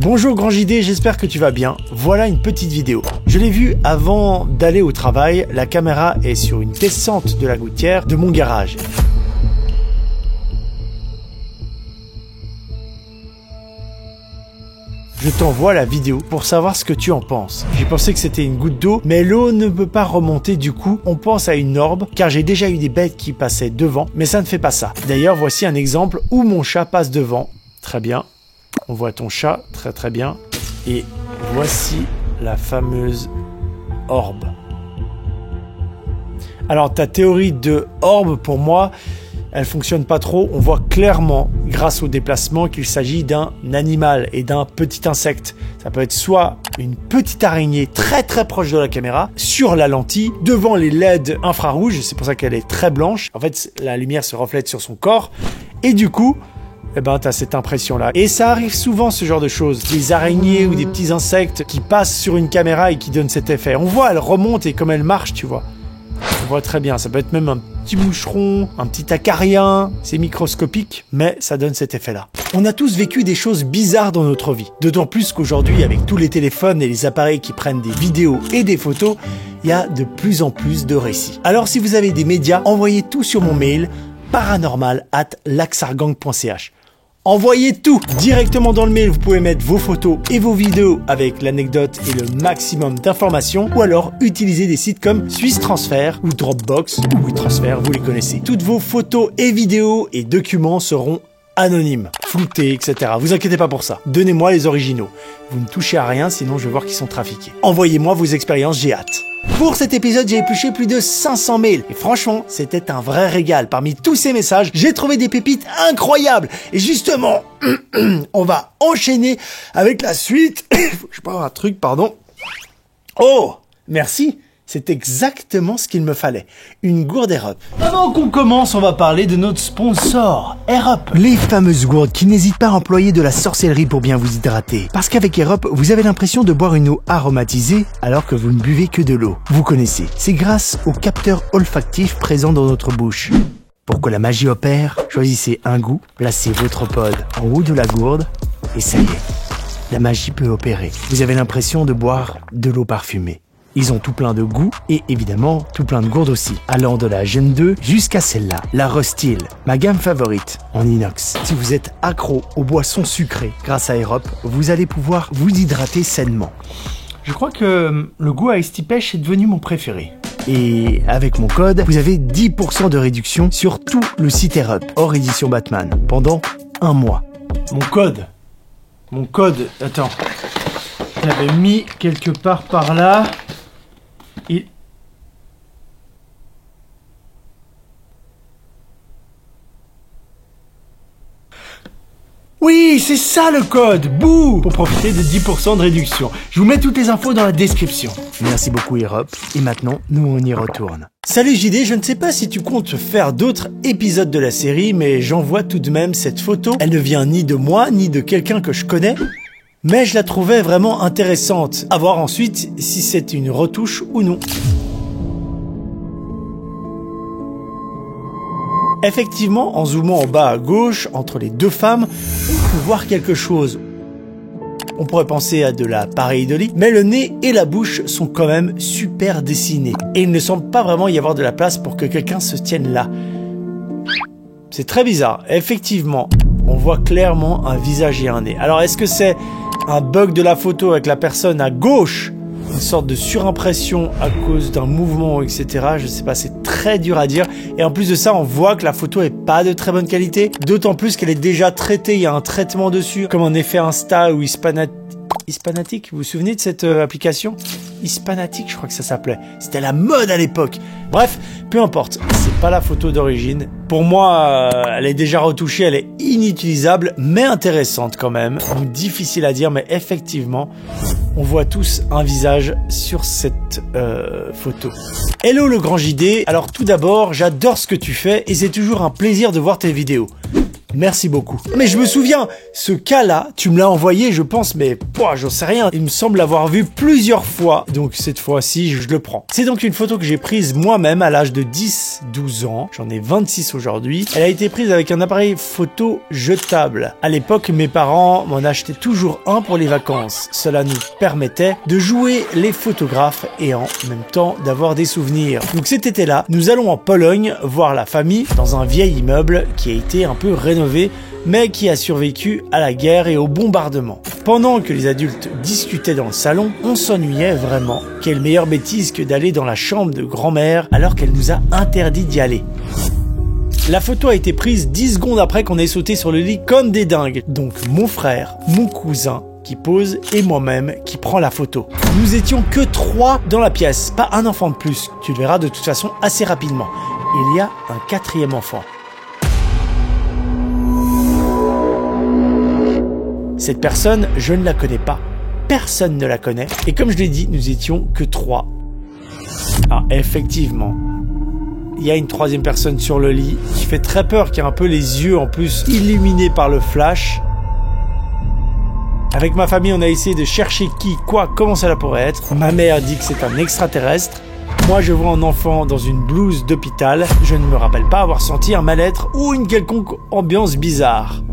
Bonjour Grand JD, j'espère que tu vas bien. Voilà une petite vidéo. Je l'ai vue avant d'aller au travail. La caméra est sur une descente de la gouttière de mon garage. Je t'envoie la vidéo pour savoir ce que tu en penses. J'ai pensé que c'était une goutte d'eau, mais l'eau ne peut pas remonter, du coup, on pense à une orbe, car j'ai déjà eu des bêtes qui passaient devant, mais ça ne fait pas ça. D'ailleurs, voici un exemple où mon chat passe devant. Très bien. On voit ton chat, très bien. Et voici la fameuse orbe. Alors, ta théorie de orbe, pour moi, elle fonctionne pas trop. On voit clairement, grâce au déplacement, qu'il s'agit d'un animal et d'un petit insecte. Ça peut être soit une petite araignée très proche de la caméra, sur la lentille, devant les LED infrarouges, c'est pour ça qu'elle est très blanche. En fait, la lumière se reflète sur son corps, et du coup, eh ben, t'as cette impression-là. Et ça arrive souvent, ce genre de choses. Des araignées ou des petits insectes qui passent sur une caméra et qui donnent cet effet. On voit, elle remonte et comme elle marche, tu vois. On voit très bien. Ça peut être même un petit moucheron, un petit acarien. C'est microscopique, mais ça donne cet effet-là. On a tous vécu des choses bizarres dans notre vie. D'autant plus qu'aujourd'hui, avec tous les téléphones et les appareils qui prennent des vidéos et des photos, il y a de plus en plus de récits. Alors, si vous avez des médias, envoyez tout sur mon mail paranormal@laxargang.ch. Envoyez tout directement dans le mail. Vous pouvez mettre vos photos et vos vidéos avec l'anecdote et le maximum d'informations, ou alors utiliser des sites comme Swiss Transfer ou Dropbox ou WeTransfer, vous les connaissez. Toutes vos photos et vidéos et documents seront anonymes, floutés, etc. Vous inquiétez pas pour ça. Donnez-moi les originaux. Vous ne touchez à rien, sinon je vais voir qu'ils sont trafiqués. Envoyez-moi vos expériences, j'ai hâte. Pour cet épisode, j'ai épluché plus de 500 mails. Et franchement, c'était un vrai régal. Parmi tous ces messages, j'ai trouvé des pépites incroyables. Et justement, on va enchaîner avec la suite. Faut que je parle un truc, pardon. Oh, merci. C'est exactement ce qu'il me fallait. Une gourde Air Up. Avant qu'on commence, on va parler de notre sponsor, Air Up. Les fameuses gourdes qui n'hésitent pas à employer de la sorcellerie pour bien vous hydrater. Parce qu'avec Air Up, vous avez l'impression de boire une eau aromatisée alors que vous ne buvez que de l'eau. Vous connaissez, c'est grâce au capteur olfactif présent dans notre bouche. Pour que la magie opère, choisissez un goût, placez votre pod en haut de la gourde et ça y est, la magie peut opérer. Vous avez l'impression de boire de l'eau parfumée. Ils ont tout plein de goûts et évidemment tout plein de gourdes aussi, allant de la Gen 2 jusqu'à celle-là, la Rustil, ma gamme favorite en inox. Si vous êtes accro aux boissons sucrées, grâce à Air Up, vous allez pouvoir vous hydrater sainement. Je crois que le goût à Ice Tea Pêche est devenu mon préféré. Et avec mon code, vous avez 10% de réduction sur tout le site Air Up, hors édition Batman, pendant un mois. Mon code, attends, je l'avais mis quelque part par là. Oui, c'est ça le code, bouh, pour profiter de 10% de réduction. Je vous mets toutes les infos dans la description. Merci beaucoup Air Up, et maintenant, nous on y retourne. Salut JD, je ne sais pas si tu comptes faire d'autres épisodes de la série, mais j'envoie tout de même cette photo. Elle ne vient ni de moi, ni de quelqu'un que je connais, mais je la trouvais vraiment intéressante. À voir ensuite si c'est une retouche ou non. Effectivement, en zoomant en bas à gauche, entre les deux femmes, on peut voir quelque chose. On pourrait penser à de la pareidolie, mais le nez et la bouche sont quand même super dessinés. Et il ne semble pas vraiment y avoir de la place pour que quelqu'un se tienne là. C'est très bizarre. Effectivement, on voit clairement un visage et un nez. Alors, est-ce que c'est un bug de la photo avec la personne à gauche, une sorte de surimpression à cause d'un mouvement, etc. Je sais pas, c'est très dur à dire. Et en plus de ça, on voit que la photo est pas de très bonne qualité. D'autant plus qu'elle est déjà traitée, il y a un traitement dessus, comme en effet Insta ou Hispanatic. Vous vous souvenez de cette application ? Hispanatic, je crois que ça s'appelait. C'était la mode à l'époque. Bref, peu importe, c'est pas la photo d'origine. Pour moi, elle est déjà retouchée, elle est inutilisable, mais intéressante quand même. Donc difficile à dire, mais effectivement, on voit tous un visage sur cette photo. Hello le grand JD. Alors tout d'abord, j'adore ce que tu fais et c'est toujours un plaisir de voir tes vidéos. Merci beaucoup. Mais je me souviens, ce cas-là, tu me l'as envoyé, je pense, mais j'en sais rien. Il me semble l'avoir vu plusieurs fois, donc cette fois-ci, je le prends. C'est donc une photo que j'ai prise moi-même à l'âge de 10-12 ans. J'en ai 26 aujourd'hui. Elle a été prise avec un appareil photo jetable. À l'époque, mes parents m'en achetaient toujours un pour les vacances. Cela nous permettait de jouer les photographes et en même temps d'avoir des souvenirs. Donc cet été-là, nous allons en Pologne voir la famille dans un vieil immeuble qui a été un peu rénové, mais qui a survécu à la guerre et au bombardement. Pendant que les adultes discutaient dans le salon, on s'ennuyait vraiment. Quelle meilleure bêtise que d'aller dans la chambre de grand-mère alors qu'elle nous a interdit d'y aller. La photo a été prise 10 secondes après qu'on ait sauté sur le lit comme des dingues. Donc mon frère, mon cousin qui pose et moi-même qui prend la photo. Nous étions que 3 dans la pièce, pas un enfant de plus. Tu le verras de toute façon assez rapidement. Il y a un 4e enfant. Cette personne, je ne la connais pas. Personne ne la connaît. Et comme je l'ai dit, nous étions que 3. Ah, effectivement. Il y a une 3e personne sur le lit qui fait très peur, qui a un peu les yeux en plus illuminés par le flash. Avec ma famille, on a essayé de chercher qui, quoi, comment cela pourrait être. Ma mère dit que c'est un extraterrestre. Moi, je vois un enfant dans une blouse d'hôpital. Je ne me rappelle pas avoir senti un mal-être ou une quelconque ambiance bizarre.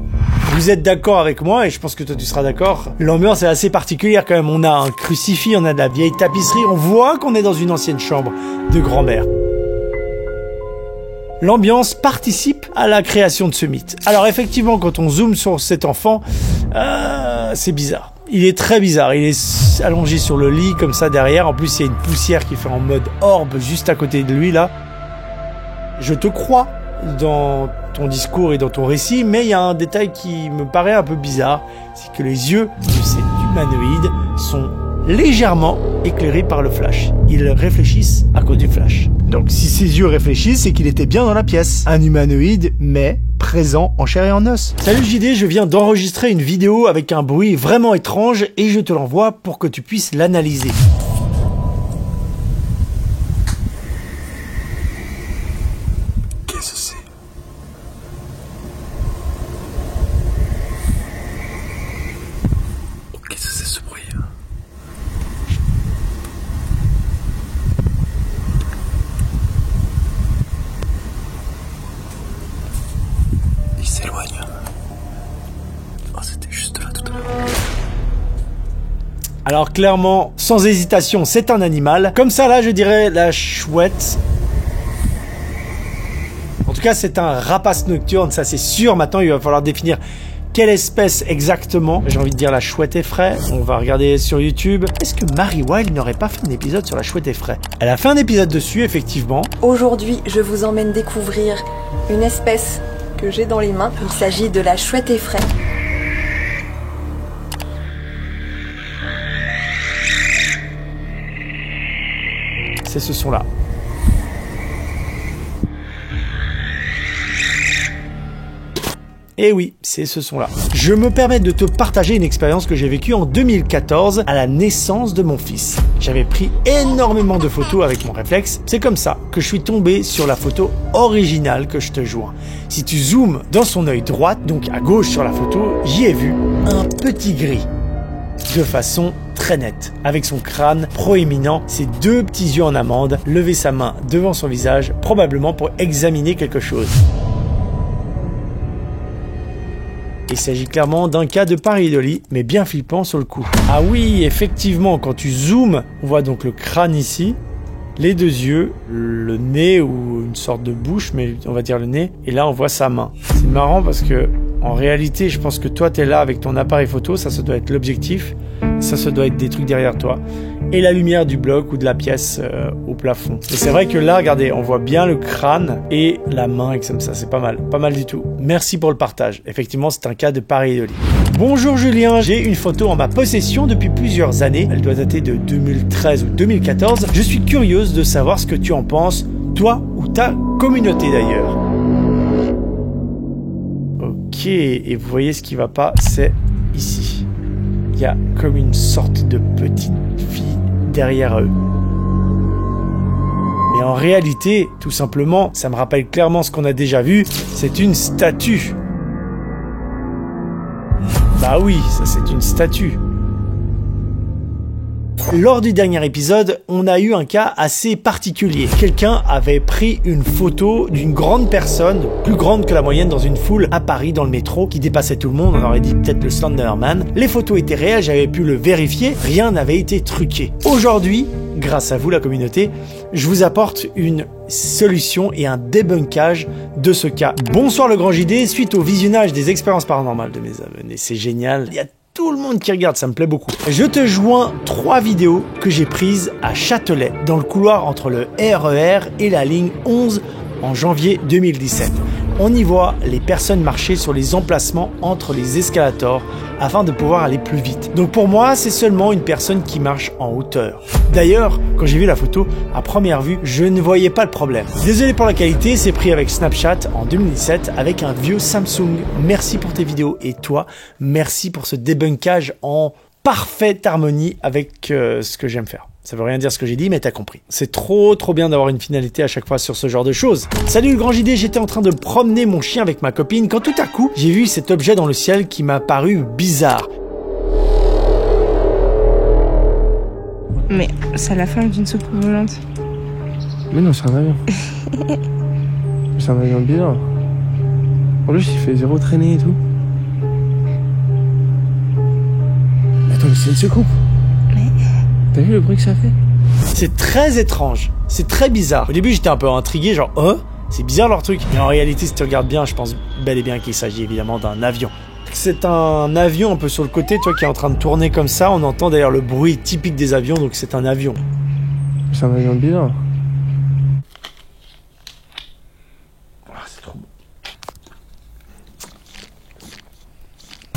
Vous êtes d'accord avec moi, et je pense que toi tu seras d'accord. L'ambiance est assez particulière quand même. On a un crucifix, on a de la vieille tapisserie, on voit qu'on est dans une ancienne chambre de grand-mère. L'ambiance participe à la création de ce mythe. Alors effectivement, quand on zoome sur cet enfant, c'est bizarre. Il est très bizarre, il est allongé sur le lit comme ça derrière. En plus, il y a une poussière qui fait en mode orbe juste à côté de lui là. Je te crois dans ton discours et dans ton récit, mais il y a un détail qui me paraît un peu bizarre, c'est que les yeux de cet humanoïde sont légèrement éclairés par le flash. Ils réfléchissent à cause du flash. Donc si ses yeux réfléchissent, c'est qu'il était bien dans la pièce. Un humanoïde, mais présent en chair et en os. Salut JD, je viens d'enregistrer une vidéo avec un bruit vraiment étrange et je te l'envoie pour que tu puisses l'analyser. Alors clairement, sans hésitation, c'est un animal. Comme ça, là, je dirais la chouette. En tout cas, c'est un rapace nocturne, ça c'est sûr. Maintenant, il va falloir définir quelle espèce exactement. J'ai envie de dire la chouette effraie. On va regarder sur YouTube. Est-ce que Marie Wild n'aurait pas fait un épisode sur la chouette effraie? Elle a fait un épisode dessus, effectivement. Aujourd'hui, je vous emmène découvrir une espèce que j'ai dans les mains. Il s'agit de la chouette effraie. C'est ce son-là. Et oui, c'est ce son-là. Je me permets de te partager une expérience que j'ai vécue en 2014 à la naissance de mon fils. J'avais pris énormément de photos avec mon réflexe. C'est comme ça que je suis tombé sur la photo originale que je te joins. Si tu zoomes dans son œil droit, donc à gauche sur la photo, j'y ai vu un petit gris. De façon très nette, avec son crâne proéminent, ses 2 petits yeux en amande, lever sa main devant son visage, probablement pour examiner quelque chose. Il s'agit clairement d'un cas de pareidolie, mais bien flippant sur le coup. Ah oui, effectivement, quand tu zoomes, on voit donc le crâne ici, les 2 yeux, le nez ou une sorte de bouche, mais on va dire le nez, et là on voit sa main. C'est marrant parce que en réalité, je pense que toi t'es là avec ton appareil photo, ça doit être l'objectif, ça doit être des trucs derrière toi, et la lumière du bloc ou de la pièce au plafond. Et c'est vrai que là, regardez, on voit bien le crâne et la main comme ça, c'est pas mal du tout. Merci pour le partage. Effectivement, c'est un cas de pareidolie. Bonjour Julien, j'ai une photo en ma possession depuis plusieurs années. Elle doit dater de 2013 ou 2014. Je suis curieuse de savoir ce que tu en penses, toi ou ta communauté d'ailleurs. Ok, et vous voyez ce qui va pas, c'est ici. Il y a comme une sorte de petite fille derrière eux. Mais en réalité, tout simplement, ça me rappelle clairement ce qu'on a déjà vu, c'est une statue. Bah oui, ça c'est une statue. Lors du dernier épisode, on a eu un cas assez particulier. Quelqu'un avait pris une photo d'une grande personne, plus grande que la moyenne dans une foule à Paris dans le métro, qui dépassait tout le monde, on aurait dit peut-être le Slenderman. Les photos étaient réelles, j'avais pu le vérifier, rien n'avait été truqué. Aujourd'hui, grâce à vous la communauté, je vous apporte une solution et un débunkage de ce cas. Bonsoir le grand JD, suite au visionnage des expériences paranormales de mes abonnés, c'est génial, il y a tout le monde qui regarde, ça me plaît beaucoup. Je te joins 3 vidéos que j'ai prises à Châtelet, dans le couloir entre le RER et la ligne 11 en janvier 2017. On y voit les personnes marcher sur les emplacements entre les escalators afin de pouvoir aller plus vite. Donc pour moi, c'est seulement une personne qui marche en hauteur. D'ailleurs, quand j'ai vu la photo, à première vue, je ne voyais pas le problème. Désolé pour la qualité, c'est pris avec Snapchat en 2017 avec un vieux Samsung. Merci pour tes vidéos et toi, merci pour ce débunkage en parfaite harmonie avec ce que j'aime faire. Ça veut rien dire ce que j'ai dit, mais t'as compris. C'est trop bien d'avoir une finalité à chaque fois sur ce genre de choses. Salut le grand JD, j'étais en train de promener mon chien avec ma copine quand tout à coup, j'ai vu cet objet dans le ciel qui m'a paru bizarre. Mais c'est la forme d'une soucoupe volante. Mais non, c'est un avion. C'est un avion bizarre. En plus, il fait 0 traînée et tout. Mais attends, mais c'est une soucoupe. T'as vu le bruit que ça fait? C'est très étrange, c'est très bizarre. Au début j'étais un peu intrigué, genre c'est bizarre leur truc. Mais en réalité si tu regardes bien, je pense bel et bien qu'il s'agit évidemment d'un avion. C'est un avion un peu sur le côté, toi qui est en train de tourner comme ça. On entend d'ailleurs le bruit typique des avions, donc c'est un avion. C'est un avion bizarre. C'est trop beau.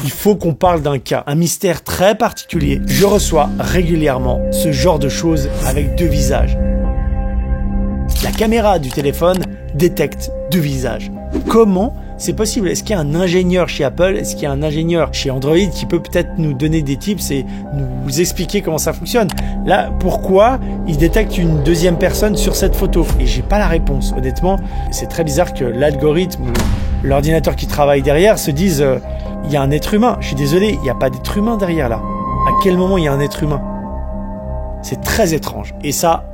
Il faut qu'on parle d'un cas, un mystère très particulier. Je reçois régulièrement ce genre de choses avec 2 visages. La caméra du téléphone détecte 2 visages. Comment c'est possible? Est-ce qu'il y a un ingénieur chez Apple? Est-ce qu'il y a un ingénieur chez Android qui peut peut-être nous donner des tips et nous expliquer comment ça fonctionne? Là, pourquoi il détecte une 2e personne sur cette photo? Et j'ai pas la réponse. Honnêtement, c'est très bizarre que l'algorithme ou l'ordinateur qui travaille derrière se dise il y a un être humain. Je suis désolé, il n'y a pas d'être humain derrière là. À quel moment il y a un être humain? C'est très étrange. Et ça,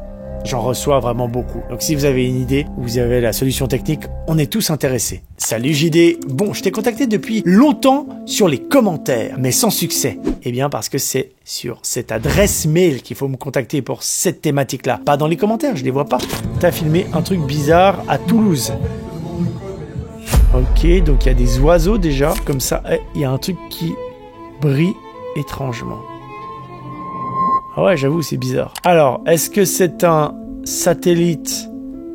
j'en reçois vraiment beaucoup. Donc si vous avez une idée, vous avez la solution technique, on est tous intéressés. Salut JD. Bon, je t'ai contacté depuis longtemps sur les commentaires, mais sans succès. Eh bien parce que c'est sur cette adresse mail qu'il faut me contacter pour cette thématique-là. Pas dans les commentaires, je les vois pas. T'as filmé un truc bizarre à Toulouse. Ok, donc il y a des oiseaux déjà, comme ça, il y a un truc qui brille étrangement. Ah ouais, j'avoue, c'est bizarre. Alors, est-ce que c'est un satellite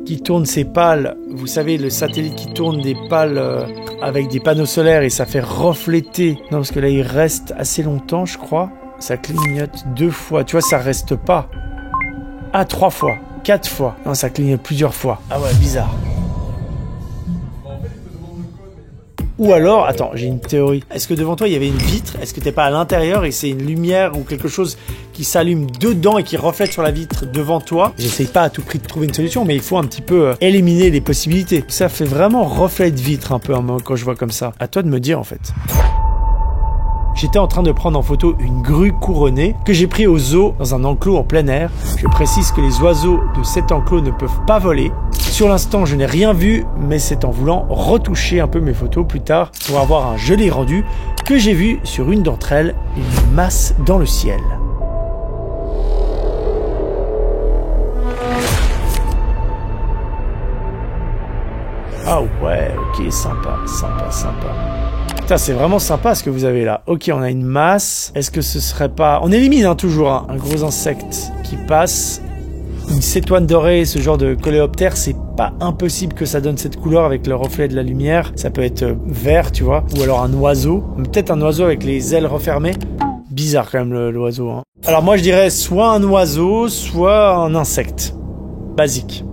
qui tourne ses pales? Vous savez, le satellite qui tourne des pales avec des panneaux solaires et ça fait refléter. Non, parce que là, il reste assez longtemps, je crois. Ça clignote 2 fois. Tu vois, ça reste pas. Ah, 3 fois. 4 fois. Non, ça clignote plusieurs fois. Ah ouais, bizarre. Ou alors, attends, j'ai une théorie. Est-ce que devant toi, il y avait une vitre? Est-ce que t'es pas à l'intérieur et c'est une lumière ou quelque chose qui s'allume dedans et qui reflète sur la vitre devant toi? J'essaye pas à tout prix de trouver une solution, mais il faut un petit peu éliminer les possibilités. Ça fait vraiment reflet de vitre un peu quand je vois comme ça. À toi de me dire en fait. J'étais en train de prendre en photo une grue couronnée que j'ai pris au zoo dans un enclos en plein air. Je précise que les oiseaux de cet enclos ne peuvent pas voler. Sur l'instant, je n'ai rien vu, mais c'est en voulant retoucher un peu mes photos plus tard pour avoir un joli rendu que j'ai vu sur une d'entre elles une masse dans le ciel. Ah ouais, ok, sympa. Putain, c'est vraiment sympa ce que vous avez là. Ok, on a une masse. Est-ce que ce serait pas... On élimine toujours un gros insecte qui passe. Une cétoine dorée, ce genre de coléoptère, c'est pas impossible que ça donne cette couleur avec le reflet de la lumière. Ça peut être vert, tu vois. Ou alors un oiseau. Peut-être un oiseau avec les ailes refermées. Bizarre quand même l'oiseau. Hein. Alors moi je dirais soit un oiseau, soit un insecte. Basique.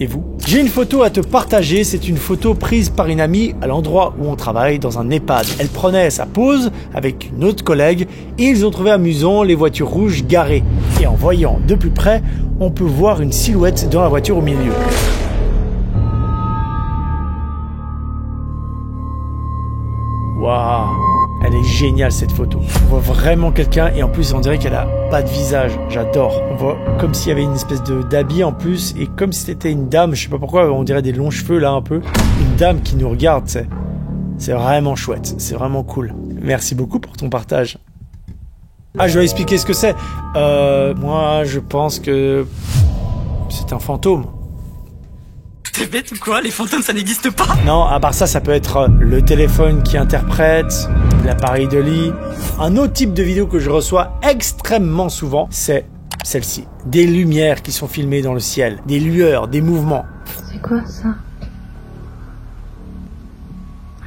Et vous? J'ai une photo à te partager, c'est une photo prise par une amie à l'endroit où on travaille, dans un EHPAD. Elle prenait sa pause avec une autre collègue et ils ont trouvé amusant les voitures rouges garées. Et en voyant de plus près, on peut voir une silhouette dans la voiture au milieu. Waouh! Elle est géniale cette photo. On voit vraiment quelqu'un et en plus on dirait qu'elle a pas de visage. J'adore. On voit comme s'il y avait une espèce d'habit en plus et comme si c'était une dame. Je sais pas pourquoi on dirait des longs cheveux là un peu. Une dame qui nous regarde. C'est vraiment chouette. C'est vraiment cool. Merci beaucoup pour ton partage. Ah, je vais expliquer ce que c'est. Moi, je pense que c'est un fantôme. T'es bête ou quoi? Les fantômes, ça n'existe pas. Non, à part ça, ça peut être le téléphone qui interprète, l'appareil de lit. Un autre type de vidéo que je reçois extrêmement souvent, c'est celle-ci. Des lumières qui sont filmées dans le ciel, des lueurs, des mouvements. C'est quoi ça?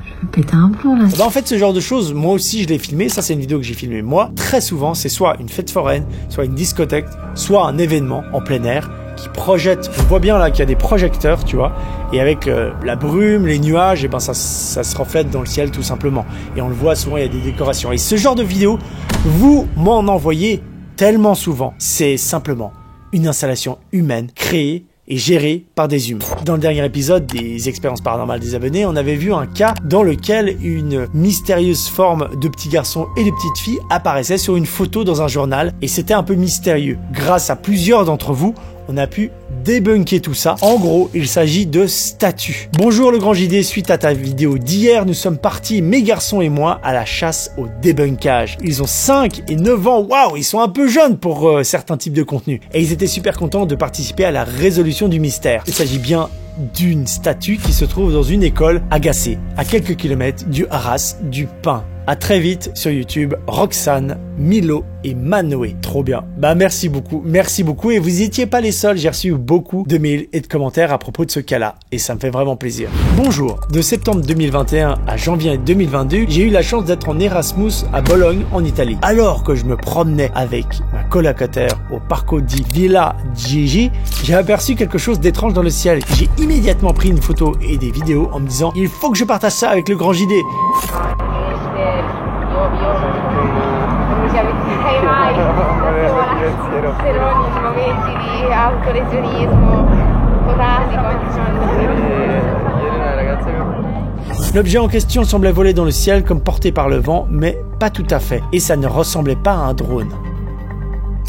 Je vais péter un plomb là. En fait, ce genre de choses, moi aussi je l'ai filmé. Ça, c'est une vidéo que j'ai filmée moi. Très souvent, c'est soit une fête foraine, soit une discothèque, soit un événement en plein air qui projette. On voit bien là qu'il y a des projecteurs, tu vois, et avec la brume, les nuages, et ben ça se reflète dans le ciel tout simplement. Et on le voit souvent, il y a des décorations. Et ce genre de vidéo, vous m'en envoyez tellement souvent. C'est simplement une installation humaine créée et gérée par des humains. Dans le dernier épisode des expériences paranormales des abonnés, on avait vu un cas dans lequel une mystérieuse forme de petits garçons et de petites filles apparaissait sur une photo dans un journal et c'était un peu mystérieux. Grâce à plusieurs d'entre vous, on a pu débunker tout ça. En gros, il s'agit de statues. Bonjour le grand JD, suite à ta vidéo d'hier, nous sommes partis, mes garçons et moi, à la chasse au débunkage. Ils ont 5 et 9 ans, waouh, ils sont un peu jeunes pour certains types de contenus. Et ils étaient super contents de participer à la résolution du mystère. Il s'agit bien d'une statue qui se trouve dans une école agacée, à quelques kilomètres du Haras du Pin. À très vite sur YouTube, Roxane, Milo et Manoé. Trop bien. Bah merci beaucoup et vous étiez pas les seuls, j'ai reçu beaucoup de mails et de commentaires à propos de ce cas-là et ça me fait vraiment plaisir. Bonjour, de septembre 2021 à janvier 2022, j'ai eu la chance d'être en Erasmus à Bologne en Italie. Alors que je me promenais avec ma colocataire au Parco di Villa Gigi, j'ai aperçu quelque chose d'étrange dans le ciel. J'ai immédiatement pris une photo et des vidéos en me disant il faut que je partage ça avec le grand JD. Non ci avvertirei mai da sola, però nei momenti di autolesionismo fotasico. L'objet en question semblait voler dans le ciel comme porté par le vent, mais pas tout à fait, et ça ne ressemblait pas à un drone.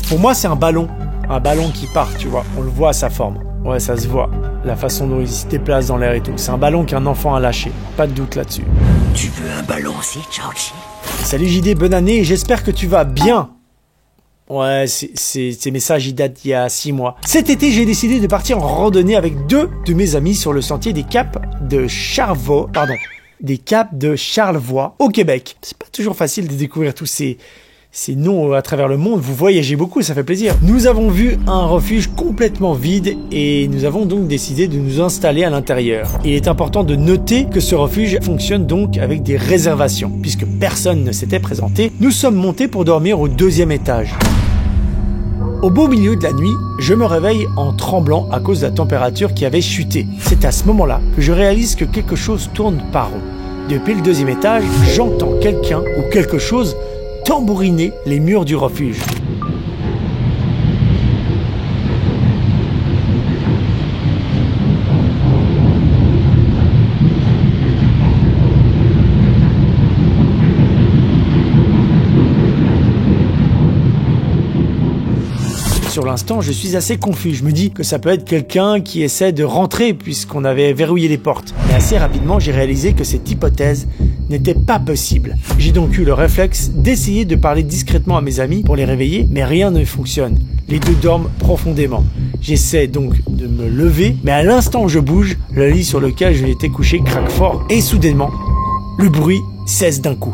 Pour moi, c'est un ballon qui part, tu vois, on le voit à sa forme. Ouais, ça se voit, la façon dont il se déplace dans l'air et tout. C'est un ballon qu'un enfant a lâché, pas de doute là-dessus. Tu veux un ballon aussi, Georgie? Salut JD, bonne année et j'espère que tu vas bien. Ouais, ces messages ils datent d'il y a 6 mois. Cet été, j'ai décidé de partir en randonnée avec 2 de mes amis sur le sentier des Caps de Charlevoix, au Québec. C'est pas toujours facile de découvrir tous ces noms à travers le monde. Vous voyagez beaucoup, ça fait plaisir. Nous avons vu un refuge complètement vide et nous avons donc décidé de nous installer à l'intérieur. Il est important de noter que ce refuge fonctionne donc avec des réservations. Puisque personne ne s'était présenté, nous sommes montés pour dormir au 2e étage. Au beau milieu de la nuit, je me réveille en tremblant à cause de la température qui avait chuté. C'est à ce moment-là que je réalise que quelque chose tourne pas rond. Depuis le 2e étage, j'entends quelqu'un ou quelque chose tambouriner les murs du refuge. Sur l'instant, je suis assez confus. Je me dis que ça peut être quelqu'un qui essaie de rentrer puisqu'on avait verrouillé les portes. Mais assez rapidement, j'ai réalisé que cette hypothèse n'était pas possible. J'ai donc eu le réflexe d'essayer de parler discrètement à mes amis pour les réveiller, mais rien ne fonctionne. Les 2 dorment profondément. J'essaie donc de me lever, mais à l'instant où je bouge, le lit sur lequel je l'étais couché craque fort et soudainement, le bruit cesse d'un coup.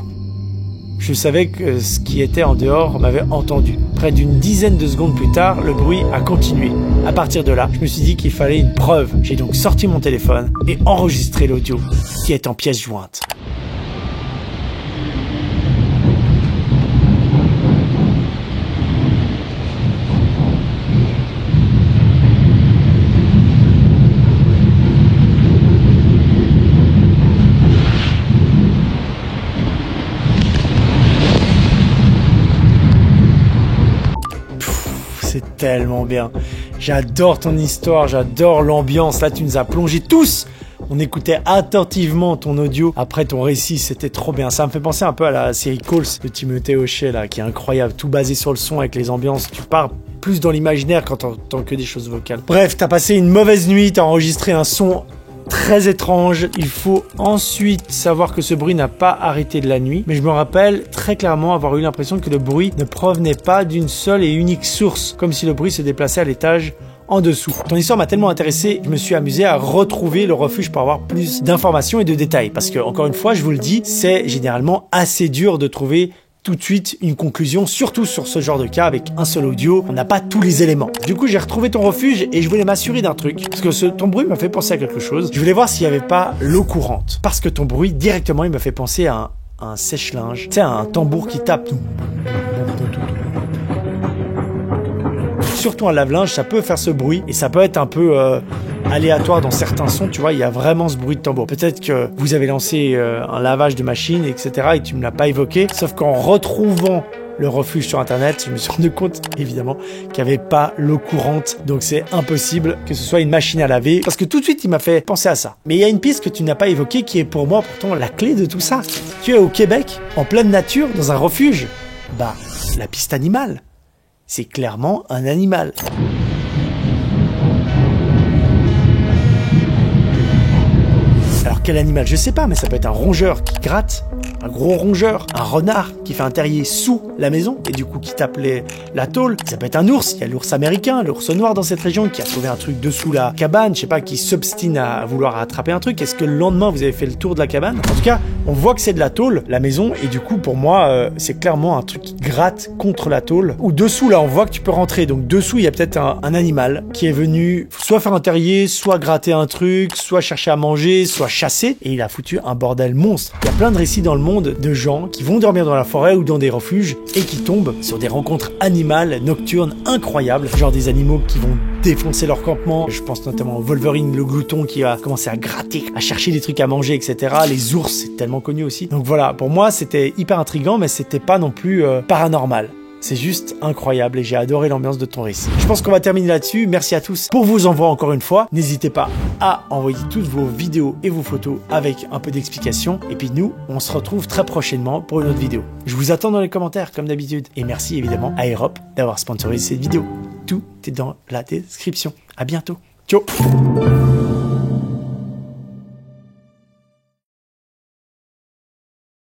Je savais que ce qui était en dehors m'avait entendu. Près d'une dizaine de secondes plus tard, le bruit a continué. À partir de là, je me suis dit qu'il fallait une preuve. J'ai donc sorti mon téléphone et enregistré l'audio, qui est en pièce jointe. C'est tellement bien. J'adore ton histoire, j'adore l'ambiance. Là, tu nous as plongé tous. On écoutait attentivement ton audio après ton récit, c'était trop bien. Ça me fait penser un peu à la série Calls de Timothée Hochet, là, qui est incroyable. Tout basé sur le son avec les ambiances. Tu pars plus dans l'imaginaire quand t'entends que des choses vocales. Bref, t'as passé une mauvaise nuit, t'as enregistré un son très étrange. Il faut ensuite savoir que ce bruit n'a pas arrêté de la nuit. Mais je me rappelle très clairement avoir eu l'impression que le bruit ne provenait pas d'une seule et unique source. Comme si le bruit se déplaçait à l'étage en dessous. Ton histoire m'a tellement intéressé, je me suis amusé à retrouver le refuge pour avoir plus d'informations et de détails. Parce que, encore une fois, je vous le dis, c'est généralement assez dur de trouver tout de suite une conclusion, surtout sur ce genre de cas avec un seul audio, on n'a pas tous les éléments. Du coup, j'ai retrouvé ton refuge et je voulais m'assurer d'un truc, parce que ton bruit m'a fait penser à quelque chose. Je voulais voir s'il n'y avait pas l'eau courante, parce que ton bruit, directement, il m'a fait penser à un sèche-linge, tu sais, un tambour qui tape. Surtout un lave-linge, ça peut faire ce bruit et ça peut être un peu aléatoire dans certains sons, tu vois, il y a vraiment ce bruit de tambour. Peut-être que vous avez lancé un lavage de machine, etc. et tu me l'as pas évoqué, sauf qu'en retrouvant le refuge sur internet, je me suis rendu compte évidemment qu'il n'y avait pas l'eau courante, donc c'est impossible que ce soit une machine à laver, parce que tout de suite il m'a fait penser à ça. Mais il y a une piste que tu n'as pas évoquée qui est pour moi pourtant la clé de tout ça. Tu es au Québec, en pleine nature, dans un refuge. Bah, la piste animale. C'est clairement un animal. Alors quel animal? Je sais pas, mais ça peut être un rongeur qui gratte, un gros rongeur, un renard qui fait un terrier sous la maison et du coup qui tape la tôle. Ça peut être un ours, il y a l'ours américain, l'ours noir dans cette région qui a trouvé un truc dessous la cabane, je sais pas, qui s'obstine à vouloir attraper un truc. Est-ce que le lendemain vous avez fait le tour de la cabane? En tout cas, on voit que c'est de la tôle, la maison, et du coup pour moi c'est clairement un truc qui gratte contre la tôle. Ou dessous là on voit que tu peux rentrer, donc dessous il y a peut-être un animal qui est venu soit faire un terrier, soit gratter un truc, soit chercher à manger, soit chasser, et il a foutu un bordel monstre. Il y a plein de récits dans le monde de gens qui vont dormir dans la forêt ou dans des refuges et qui tombent sur des rencontres animales nocturnes incroyables, genre des animaux qui vont défoncer leur campement. Je pense notamment au Wolverine, le glouton qui a commencé à gratter, à chercher des trucs à manger, etc. Les ours, c'est tellement connu aussi. Donc voilà, pour moi c'était hyper intriguant, mais c'était pas non plus paranormal. C'est juste incroyable et j'ai adoré l'ambiance de ton récit. Je pense qu'on va terminer là-dessus. Merci à tous pour vos envois encore une fois. N'hésitez pas à envoyer toutes vos vidéos et vos photos avec un peu d'explication. Et puis nous, on se retrouve très prochainement pour une autre vidéo. Je vous attends dans les commentaires comme d'habitude. Et merci évidemment à Aerope d'avoir sponsorisé cette vidéo. Tout est dans la description. À bientôt. Ciao.